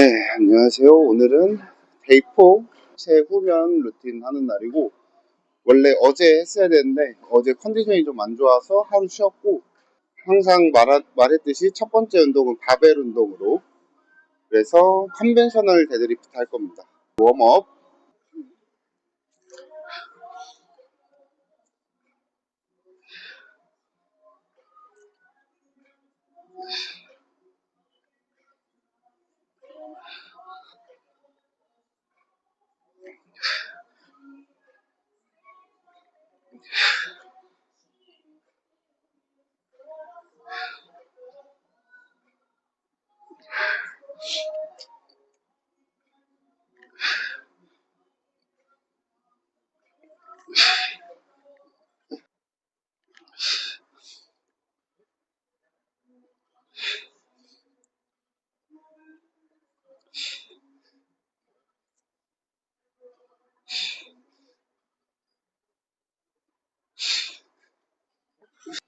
안녕하세요. 오늘은 데이 4 최후면 루틴 하는 날이고, 원래 어제 했어야 되는데 어제 컨디션이 좀 안 좋아서 하루 쉬었고, 항상 말했듯이 첫 번째 운동은 바벨 운동으로, 그래서 컨벤셔널 데드리프트 할 겁니다. 웜업.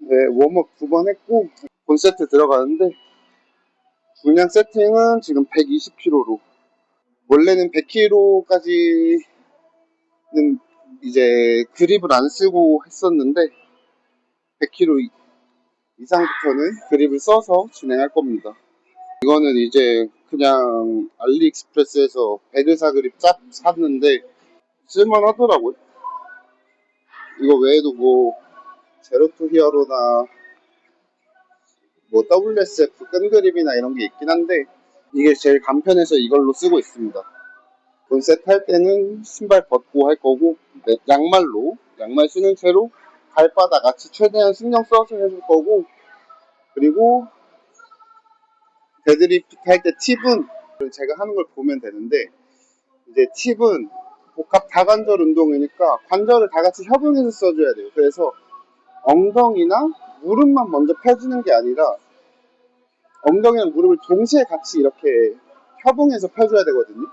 네, 웜업 2번 했고 본 세트 들어가는데, 중량 세팅은 지금 120kg로, 원래는 100kg까지는 이제 그립을 안 쓰고 했었는데 100kg 이상부터는 그립을 써서 진행할 겁니다. 이거는 이제 그냥 알리익스프레스에서 베르사 그립 짭 샀는데 쓸만하더라고요. 이거 외에도 뭐 제로투 히어로나 뭐 WSF 끈 그립이나 이런 게 있긴 한데, 이게 제일 간편해서 이걸로 쓰고 있습니다. 본셋 할 때는 신발 벗고 할 거고, 네, 양말 신은 채로 발바닥 아치 최대한 신경 써서 해줄 거고, 그리고 데드리프트 할 때 팁은 제가 하는 걸 보면 되는데, 이제 팁은 복합 다관절 운동이니까 관절을 다 같이 협응해서 써줘야 돼요. 그래서 엉덩이나 무릎만 먼저 펴주는 게 아니라 엉덩이랑 무릎을 동시에 같이 이렇게 협응해서 펴줘야 되거든요.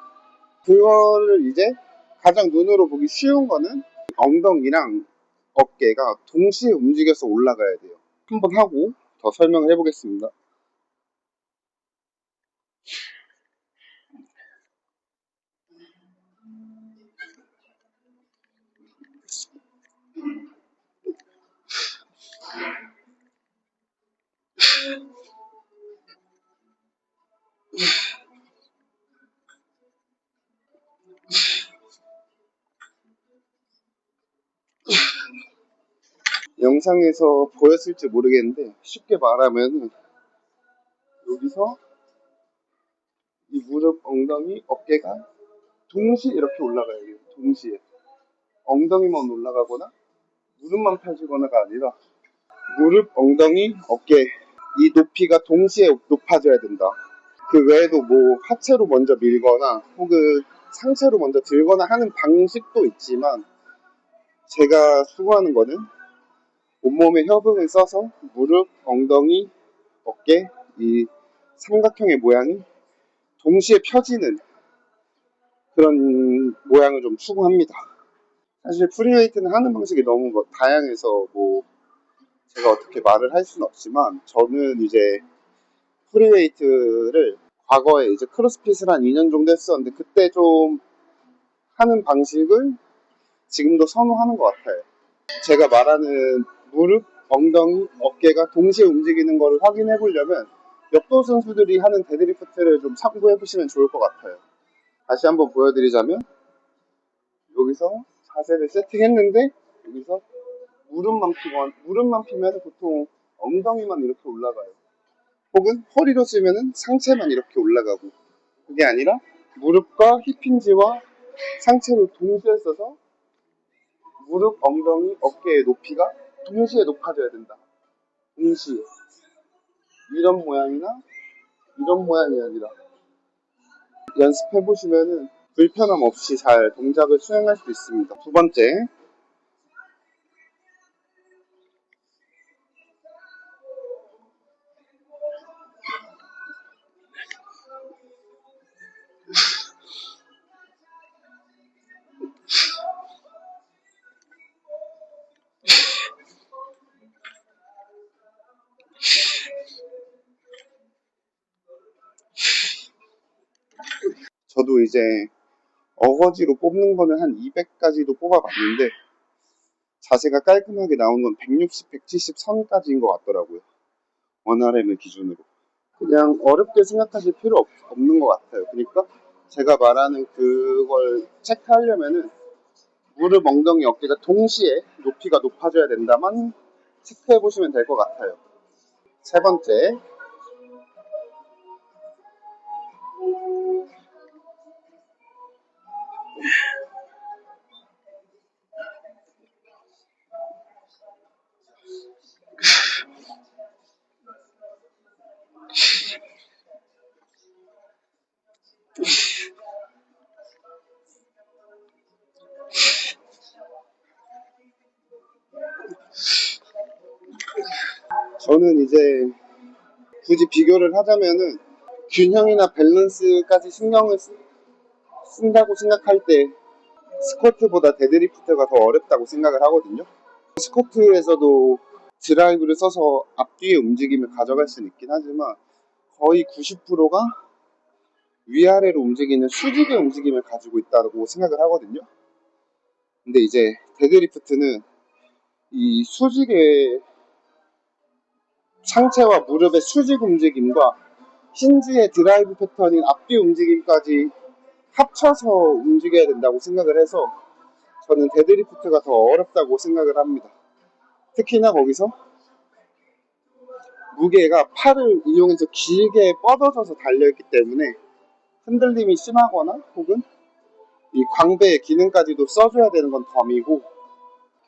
그거를 이제 가장 눈으로 보기 쉬운 거는 엉덩이랑 어깨가 동시에 움직여서 올라가야 돼요. 한번 하고 더 설명을 해보겠습니다. 영상에서 보였을지 모르겠는데, 쉽게 말하면 여기서 이 무릎, 엉덩이, 어깨가 동시에 이렇게 올라가야 돼요. 동시에. 엉덩이만 올라가거나 무릎만 펴지거나가 아니라 무릎, 엉덩이, 어깨 이 높이가 동시에 높아져야 된다. 그 외에도 뭐 하체로 먼저 밀거나 혹은 상체로 먼저 들거나 하는 방식도 있지만, 제가 추구하는 거는 온몸의 협응을 써서 무릎, 엉덩이, 어깨 이 삼각형의 모양이 동시에 펴지는 그런 모양을 좀 추구합니다. 사실 프리웨이트는 하는 방식이 너무 다양해서 뭐 제가 어떻게 말을 할 수는 없지만, 저는 이제 프리웨이트를 과거에 이제 크로스핏을 한 2년 정도 했었는데, 그때 좀 하는 방식을 지금도 선호하는 것 같아요. 제가 말하는 무릎, 엉덩이, 어깨가 동시에 움직이는 것을 확인해 보려면 역도 선수들이 하는 데드리프트를 좀 참고해 보시면 좋을 것 같아요. 다시 한번 보여드리자면, 여기서 자세를 세팅했는데 여기서 무릎만 피면 보통 엉덩이만 이렇게 올라가요. 혹은 허리로 쓰면은 상체만 이렇게 올라가고, 그게 아니라 무릎과 힙힌지와 상체를 동시에 써서 무릎, 엉덩이, 어깨의 높이가 동시에 높아져야 된다. 동시에. 이런 모양이나 이런 모양이 아니라, 연습해 보시면은 불편함 없이 잘 동작을 수행할 수 있습니다. 두 번째, 저도 이제 어거지로 뽑는 거는 한 200까지도 뽑아봤는데 자세가 깔끔하게 나온 건 160, 170 선까지인 것 같더라고요. 원RM을 기준으로. 그냥 어렵게 생각하실 필요 없는 것 같아요. 그러니까 제가 말하는 그걸 체크하려면은 무릎, 엉덩이, 어깨가 동시에 높이가 높아져야 된다만 체크해 보시면 될 것 같아요. 세 번째, 저는 이제 굳이 비교를 하자면은 균형이나 밸런스까지 신경을 쓴다고 생각할 때 스쿼트보다 데드리프트가 더 어렵다고 생각을 하거든요. 스쿼트에서도 드라이브를 써서 앞뒤의 움직임을 가져갈 수는 있긴 하지만 거의 90%가 위아래로 움직이는 수직의 움직임을 가지고 있다고 생각을 하거든요. 근데 이제 데드리프트는 이 수직의 상체와 무릎의 수직 움직임과 힌지의 드라이브 패턴인 앞뒤 움직임까지 합쳐서 움직여야 된다고 생각을 해서 저는 데드리프트가 더 어렵다고 생각을 합니다. 특히나 거기서 무게가 팔을 이용해서 길게 뻗어져서 달려있기 때문에 흔들림이 심하거나 혹은 이 광배의 기능까지도 써줘야 되는 건 덤이고,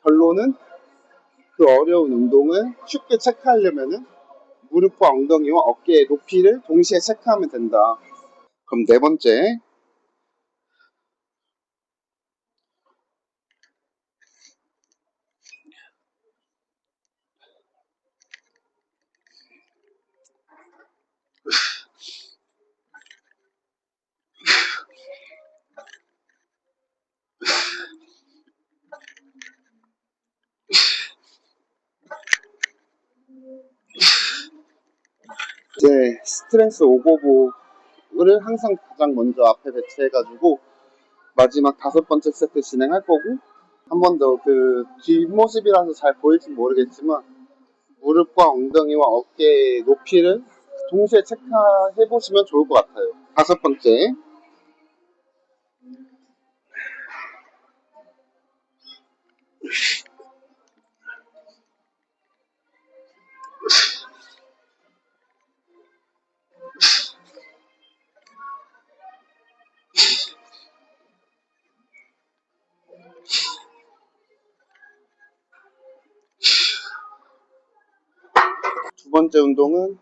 결론은 그 어려운 운동을 쉽게 체크하려면은 무릎과 엉덩이와 어깨의 높이를 동시에 체크하면 된다. 그럼 네 번째, 이제 스트렝스 오버복을 항상 가장 먼저 앞에 배치해가지고 마지막 다섯 번째 세트 진행할 거고, 한 번 더 그 뒷모습이라서 잘 보일지 모르겠지만 무릎과 엉덩이와 어깨의 높이를 동시에 체크해 보시면 좋을 것 같아요. 다섯 번째, 두 번째 운동은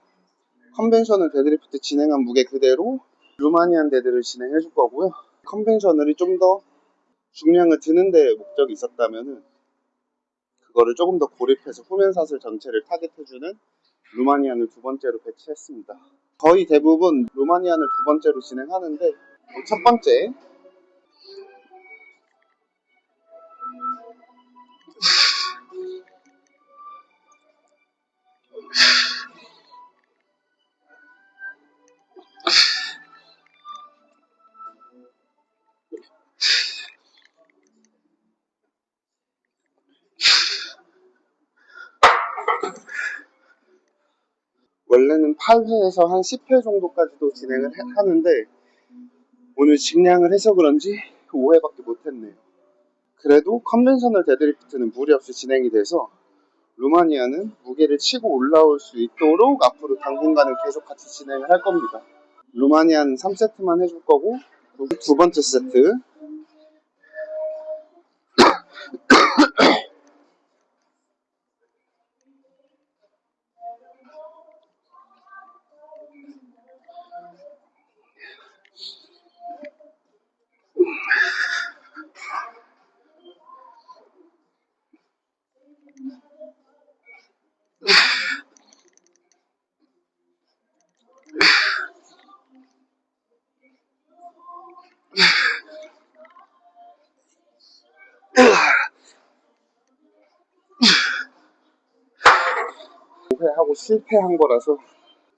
컨벤셔널 데드리프트 진행한 무게 그대로 루마니안 데드를 진행해 줄 거고요. 컨벤셔널이 좀 더 중량을 드는 데 목적이 있었다면은 그거를 조금 더 고립해서 후면사슬 전체를 타겟해주는 루마니안을 두 번째로 배치했습니다. 거의 대부분 루마니안을 두 번째로 진행하는데, 첫 번째, 원래는 8회에서 한 10회 정도까지도 진행을 하는데 오늘 직량을 해서 그런지 5회밖에 못했네요. 그래도 컨벤셔널 데드리프트는 무리 없이 진행이 돼서 루마니아는 무게를 치고 올라올 수 있도록 앞으로 당분간은 계속 같이 진행을 할 겁니다. 루마니아는 3세트만 해줄 거고, 두 번째 세트, 하고 실패한 거라서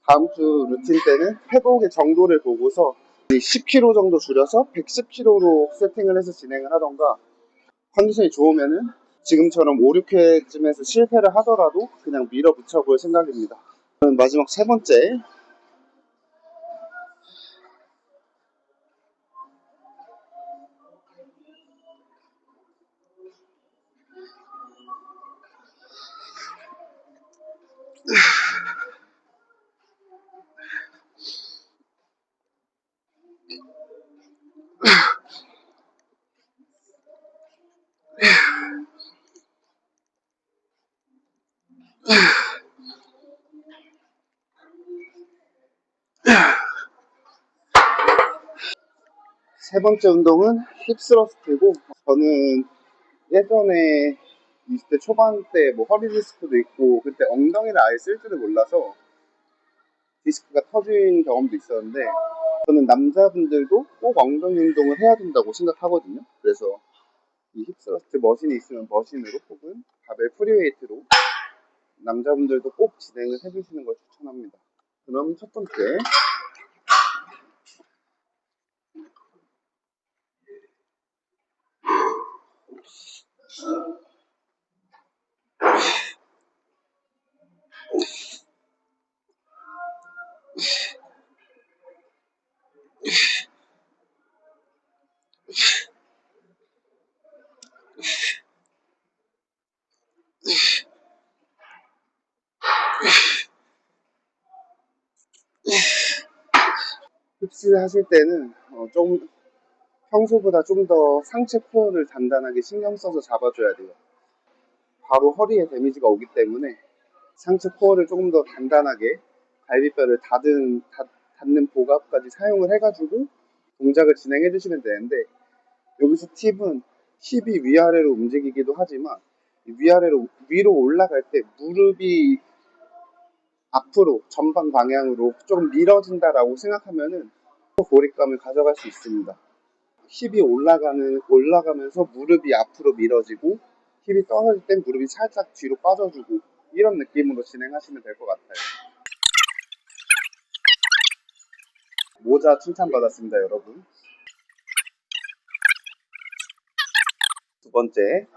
다음 주 루틴 때는 회복의 정도를 보고서 10kg 정도 줄여서 110kg로 세팅을 해서 진행을 하던가, 컨디션이 좋으면은 지금처럼 5, 6회쯤에서 실패를 하더라도 그냥 밀어붙여 볼 생각입니다. 마지막 세 번째. 세 번째 운동은 힙스러스트고, 저는 예전에 20대 초반 때 뭐 허리 디스크도 있고 그때 엉덩이를 아예 쓸 줄을 몰라서 디스크가 터진 경험도 있었는데, 저는 남자분들도 꼭 엉덩이 운동을 해야 된다고 생각하거든요. 그래서 이 힙스러스트 머신이 있으면 머신으로 혹은 바벨 프리웨이트로 남자분들도 꼭 진행을 해주시는 걸 추천합니다. 그럼 첫 번째, 힙스 하실 때는 좀 평소보다 좀 더 상체 코어를 단단하게 신경 써서 잡아줘야 돼요. 바로 허리에 데미지가 오기 때문에 상체 코어를 조금 더 단단하게 갈비뼈를 닿는 복압까지 사용을 해가지고 동작을 진행해 주시면 되는데, 여기서 팁은 힙이 위아래로 움직이기도 하지만 위아래로 위로 올라갈 때 무릎이 앞으로 전방 방향으로 좀 밀어진다라고 생각하면은 고립감을 가져갈 수 있습니다. 힙이 올라가면서 무릎이 앞으로 밀어지고 힙이 떨어질 땐 무릎이 살짝 뒤로 빠져주고, 이런 느낌으로 진행하시면 될 것 같아요. 모자 칭찬받았습니다, 여러분. 두 번째,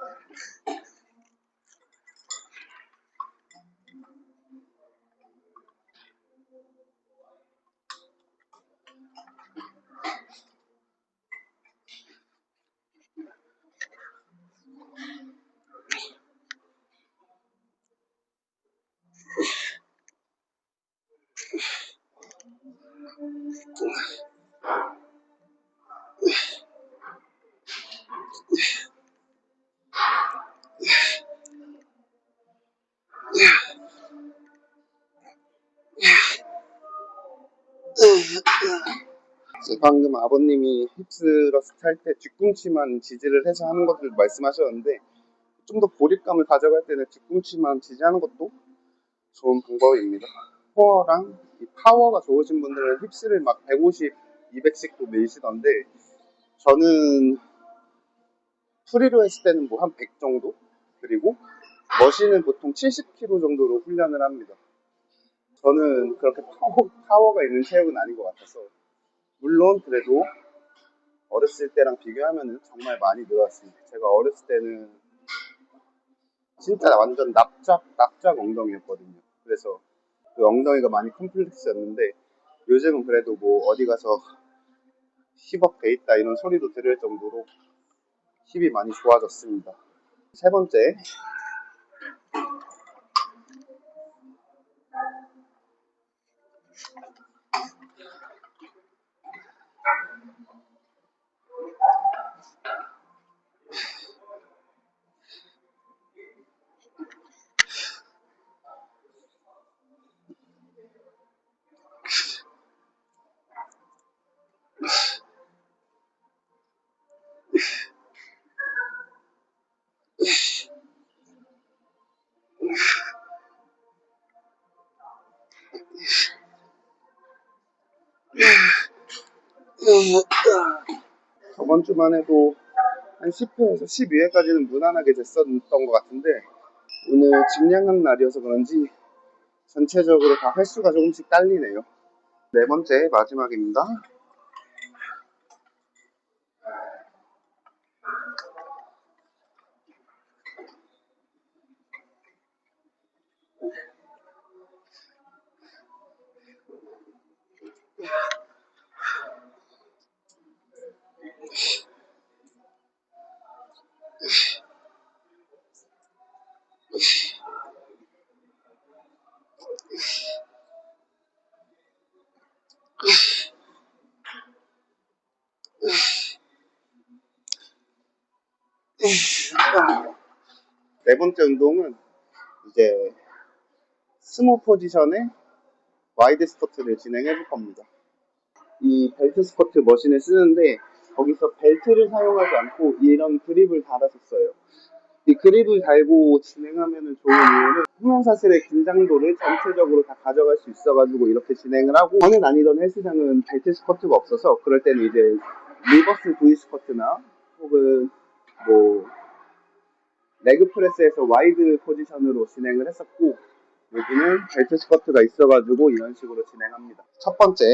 방금 아버님이 힙스러스트 할 때 뒤꿈치만 지지를 해서 하는 것들 말씀하셨는데, 좀 더 고립감을 가져갈 때는 뒤꿈치만 지지하는 것도 좋은 방법입니다. 코어랑 이 파워가 좋으신 분들은 힙스를 막 150, 200씩도 밀시던데, 저는 프리로 했을 때는 뭐 한 100 정도? 그리고 머신은 보통 70kg 정도로 훈련을 합니다. 저는 그렇게 파워가 있는 체육은 아닌 것 같아서. 물론 그래도 어렸을 때랑 비교하면 정말 많이 늘었습니다. 제가 어렸을 때는 진짜 완전 납작 엉덩이였거든요. 그래서 그 엉덩이가 많이 컴플렉스였는데, 요즘은 그래도 뭐 어디 가서 힙업 돼 있다 이런 소리도 들을 정도로 힙이 많이 좋아졌습니다. 세 번째, 저번 주만 해도 한 10회에서 12회까지는 무난하게 됐었던 것 같은데, 오늘 집량한 날이어서 그런지 전체적으로 다 횟수가 조금씩 딸리네요. 네 번째, 마지막입니다. 네 번째 운동은 이제 스모 포지션의 와이드 스쿼트를 진행해 줄 겁니다. 이 벨트 스쿼트 머신을 쓰는데 거기서 벨트를 사용하지 않고 이런 그립을 달아줬어요. 이 그립을 달고 진행하면 좋은 이유는 홍명사슬의 긴장도를 전체적으로 다 가져갈 수 있어가지고 이렇게 진행을 하고, 전에 다니던 헬스장은 벨트 스쿼트가 없어서 그럴 때는 이제 리버스 V 스쿼트나 혹은 뭐 레그 프레스에서 와이드 포지션으로 진행을 했었고, 여기는 벨트 스쿼트가 있어가지고 이런 식으로 진행합니다. 첫 번째,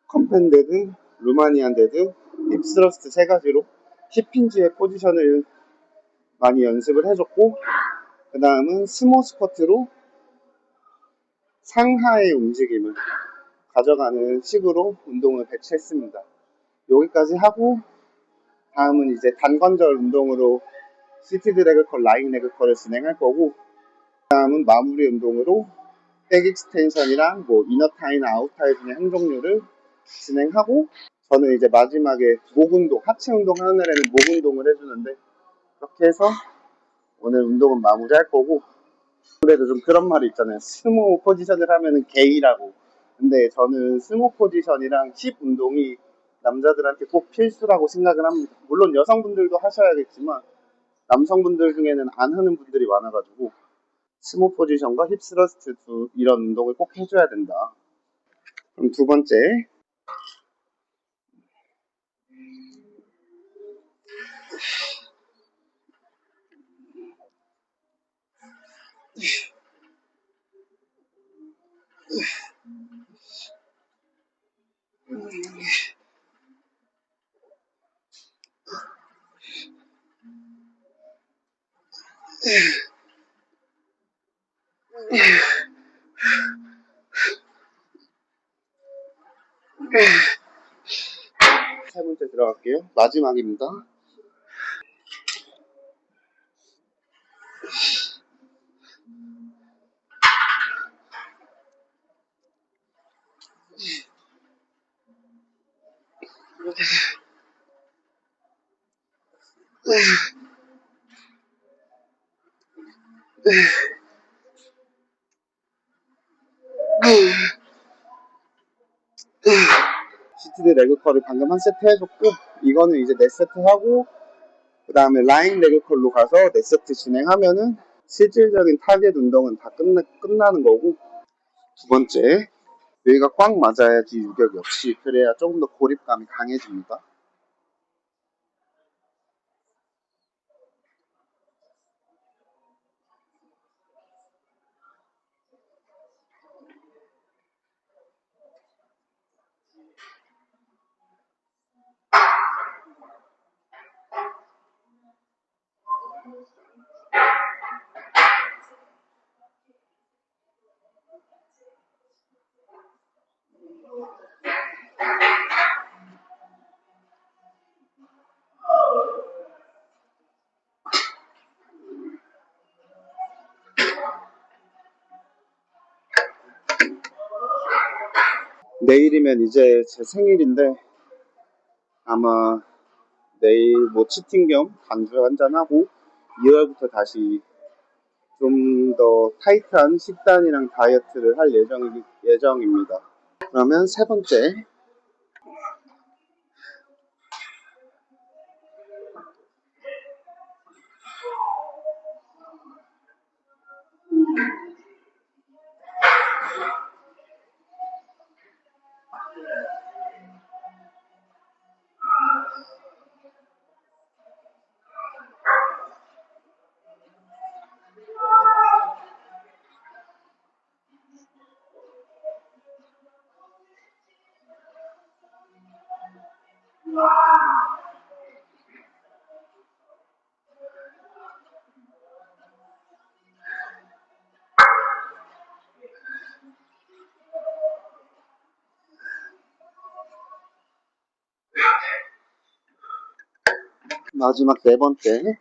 컴펜 데드, 루마니안 데드, 힙스러스트 세 가지로 힙힌지의 포지션을 많이 연습을 해줬고, 그 다음은 스모 스쿼트로 상하의 움직임을 가져가는 식으로 운동을 배치했습니다. 여기까지 하고 다음은 이제 단관절 운동으로 시티드 레그컬, 라인 레그컬을 진행할 거고, 다음은 마무리 운동으로 백 익스텐션이랑 뭐 이너타이나 아웃타이 중에 한 종류를 진행하고, 저는 이제 마지막에 목 운동, 하체 운동 하는 날에는 목 운동을 해주는데, 그렇게 해서 오늘 운동은 마무리할 거고, 그래도 좀 그런 말이 있잖아요. 스모 포지션을 하면은 게이라고. 근데 저는 스모 포지션이랑 힙 운동이 남자들한테 꼭 필수라고 생각을 합니다. 물론 여성분들도 하셔야겠지만 남성분들 중에는 안 하는 분들이 많아가지고 스모 포지션과 힙 스러스트 이런 운동을 꼭 해줘야 된다. 그럼 두 번째, 세 번째 들어갈게요. 마지막입니다. 시티드 레그컬을 방금 한 세트 해줬고, 이거는 이제 네 세트 하고 그 다음에 라인 레그컬로 가서 네 세트 진행하면은 실질적인 타겟 운동은 다 끝나는 거고, 두 번째, 여기가 꽉 맞아야지 유격이 없이, 그래야 조금 더 고립감이 강해집니다. 내일이면 이제 제 생일인데 아마 내일 뭐 치팅 겸 반주 한잔하고 2월부터 다시 좀 더 타이트한 식단이랑 다이어트를 할 예정입니다. 그러면 세 번째, 마지막 네 번째.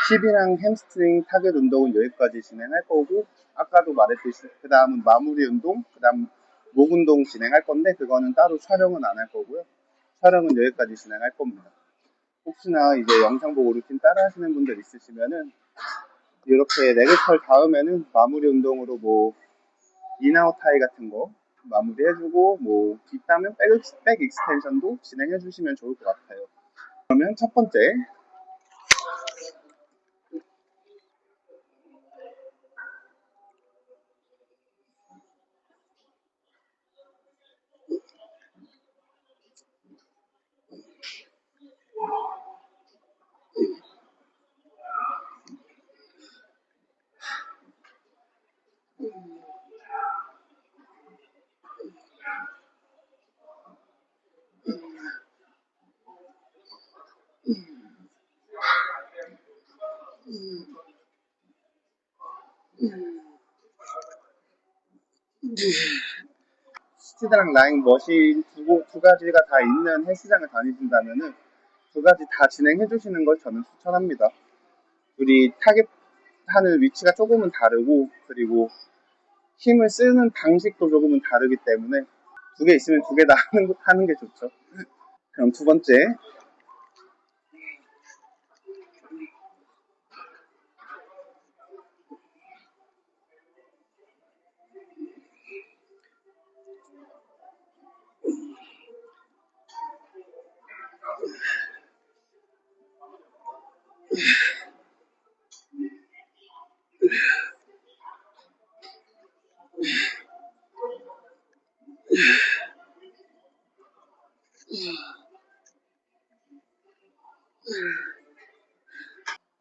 힙이랑 햄스트링 타겟 운동은 여기까지 진행할 거고, 아까도 말했듯이 그 다음은 마무리 운동, 그 다음 목 운동 진행할 건데 그거는 따로 촬영은 안 할 거고요. 촬영은 여기까지 진행할 겁니다. 혹시나 이제 영상 보고 루틴 따라 하시는 분들 있으시면은 이렇게 레그컬 다음에는 마무리 운동으로 뭐 인아웃 하이 같은 거 마무리 해주고, 뭐 있다면 백 익스텐션도 진행해 주시면 좋을 것 같아요. 그러면 첫 번째, 스티드랑 라인 머신 두 가지가 다 있는 헬스장을 다니신다면은 두 가지 다 진행해 주시는 걸 저는 추천합니다. 우리 타겟하는 위치가 조금은 다르고, 그리고 힘을 쓰는 방식도 조금은 다르기 때문에 두 개 있으면 두 개 다 하는 게 좋죠. 그럼 두 번째,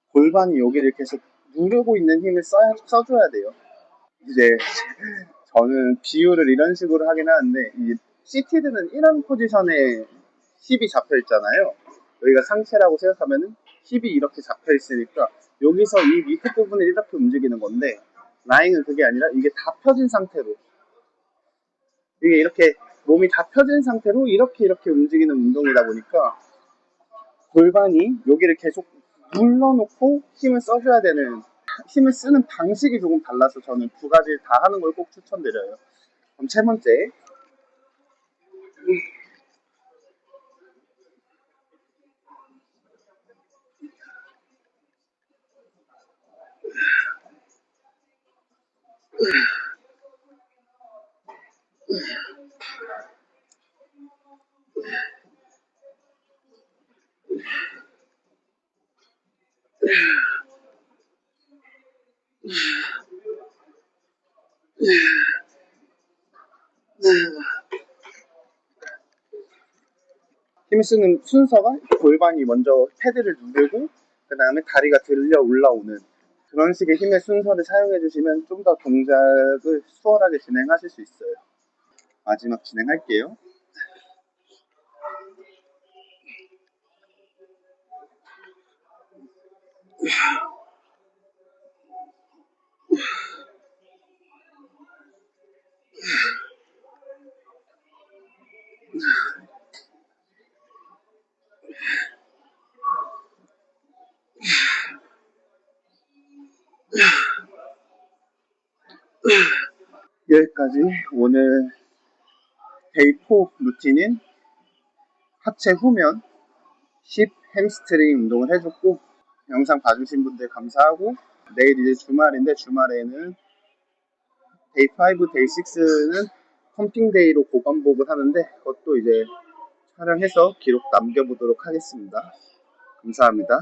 골반이 여기를 계속 누르고 있는 힘을 써줘야 돼요. 이제 저는 비유를 이런 식으로 하긴 하는데, 이 시티드는 이런 포지션에 힙이 잡혀 있잖아요. 여기가 상체라고 생각하면은 힙이 이렇게 잡혀 있으니까 여기서 이 밑에 부분을 이렇게 움직이는 건데, 라인은 그게 아니라 이게 다 펴진 상태로, 이게 이렇게 몸이 다 펴진 상태로 이렇게 움직이는 운동이다 보니까 골반이 여기를 계속 눌러놓고 힘을 써줘야 되는, 힘을 쓰는 방식이 조금 달라서 저는 두 가지 다 하는 걸 꼭 추천드려요. 그럼 세 번째, 힘 쓰는 순서가 골반이 먼저 패드를 누르고 그 다음에 다리가 들려 올라오는 그런 식의 힘의 순서를 사용해 주시면 좀 더 동작을 수월하게 진행하실 수 있어요. 마지막 진행할게요. 여기까지 오늘 데이 4 루틴인 하체 후면 10 햄스트링 운동을 해줬고, 영상 봐주신 분들 감사하고, 내일 이제 주말인데 주말에는 데이 5, 데이 6는 펌핑 데이로 고반복을 하는데, 그것도 이제 촬영해서 기록 남겨보도록 하겠습니다. 감사합니다.